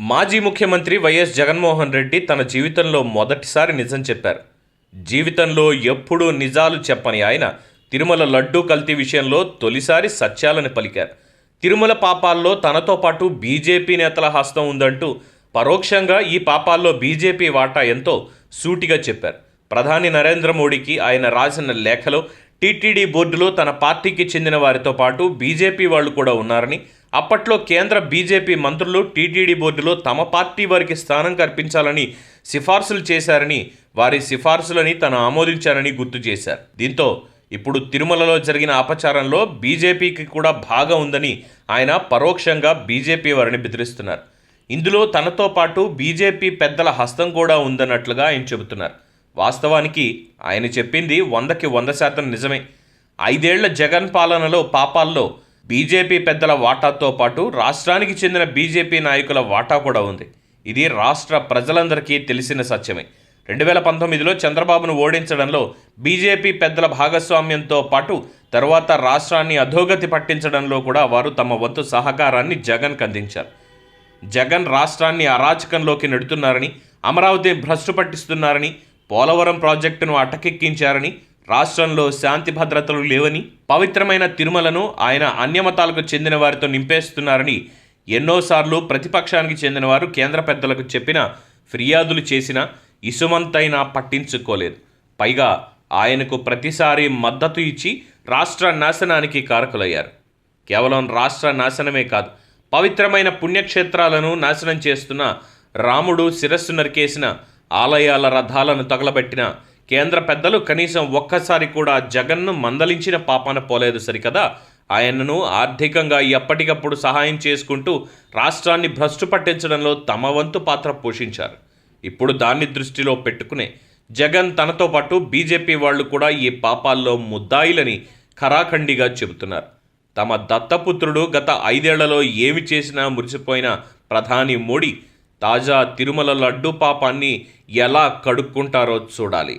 మాజీ ముఖ్యమంత్రి వైఎస్ జగన్మోహన్ రెడ్డి తన జీవితంలో మొదటిసారి నిజం చెప్పారు. జీవితంలో ఎప్పుడూ నిజాలు చెప్పని ఆయన తిరుమల లడ్డూ కల్తీ విషయంలో తొలిసారి సత్యాలను పలికారు. తిరుమల పాపాల్లో తనతో పాటు బీజేపీ నేతల హస్తం ఉందంటూ పరోక్షంగా ఈ పాపాల్లో బీజేపీ వాటా ఎంతో సూటిగా చెప్పారు. ప్రధాని నరేంద్ర మోడీకి ఆయన రాసిన లేఖలో టీటీడీ బోర్డులో తన పార్టీకి చెందిన వారితో పాటు బీజేపీ వాళ్ళు కూడా ఉన్నారని, అప్పట్లో కేంద్ర బీజేపీ మంత్రులు టీటీడీ బోర్డులో తమ పార్టీ వారికి స్థానం కల్పించాలని సిఫార్సులు చేశారని, వారి సిఫార్సులని తను ఆమోదించారని గుర్తు చేశారు. దీంతో ఇప్పుడు తిరుమలలో జరిగిన అపచారంలో బీజేపీకి కూడా భాగం ఉందని ఆయన పరోక్షంగా బీజేపీ వారిని బెదిరిస్తున్నారు. ఇందులో తనతో పాటు బీజేపీ పెద్దల హస్తం కూడా ఉందన్నట్లుగా ఆయన చెబుతున్నారు. వాస్తవానికి ఆయన చెప్పింది 100% నిజమే. 5 ఏళ్ల జగన్ పాలనలో పాపాల్లో బీజేపీ పెద్దల వాటాతో పాటు రాష్ట్రానికి చెందిన బీజేపీ నాయకుల వాటా కూడా ఉంది. ఇది రాష్ట్ర ప్రజలందరికీ తెలిసిన సత్యమే. 2019లో చంద్రబాబును ఓడించడంలో బీజేపీ పెద్దల భాగస్వామ్యంతో పాటు తర్వాత రాష్ట్రాన్ని అధోగతి పట్టించడంలో కూడా వారు తమ వంతు సహకారాన్ని జగన్కు అందించారు. జగన్ రాష్ట్రాన్ని అరాచకంలోకి నెడుతున్నారని, అమరావతిని భ్రష్టు పట్టిస్తున్నారని, పోలవరం ప్రాజెక్టును అటకెక్కించారని, రాష్ట్రంలో శాంతి భద్రతలు లేవని, పవిత్రమైన తిరుమలను ఆయన అన్యమతాలకు చెందిన వారితో నింపేస్తున్నారని ఎన్నోసార్లు ప్రతిపక్షానికి చెందిన వారు కేంద్ర పెద్దలకు చెప్పినా, ఫిర్యాదులు చేసినా ఇసుమంతైనా పట్టించుకోలేదు. పైగా ఆయనకు ప్రతిసారి మద్దతు ఇచ్చి రాష్ట్ర నాశనానికి కారకులయ్యారు. కేవలం రాష్ట్ర నాశనమే కాదు, పవిత్రమైన పుణ్యక్షేత్రాలను నాశనం చేస్తున్న, రాముడు శిరస్సు నరికేసిన, ఆలయాల రథాలను తగలబెట్టిన కేంద్ర పెద్దలు కనీసం ఒక్కసారి కూడా జగన్ను మందలించిన పాపాన పోలేదు సరికదా, ఆయనను ఆర్థికంగా ఎప్పటికప్పుడు సహాయం చేసుకుంటూ రాష్ట్రాన్ని భ్రష్టు పట్టించడంలో తమ వంతు పాత్ర పోషించారు. ఇప్పుడు దాన్ని దృష్టిలో పెట్టుకునే జగన్ తనతో పాటు బీజేపీ వాళ్ళు కూడా ఈ పాపాల్లో ముద్దాయిలని ఖరాఖండిగా చెబుతున్నారు. తమ దత్తపుత్రుడు గత 5 ఏళ్లలో ఏమి చేసినా మురిసిపోయిన ప్రధాని మోడీ తాజా తిరుమల లడ్డూ పాపాన్ని ఎలా కడుక్కుంటారో చూడాలి.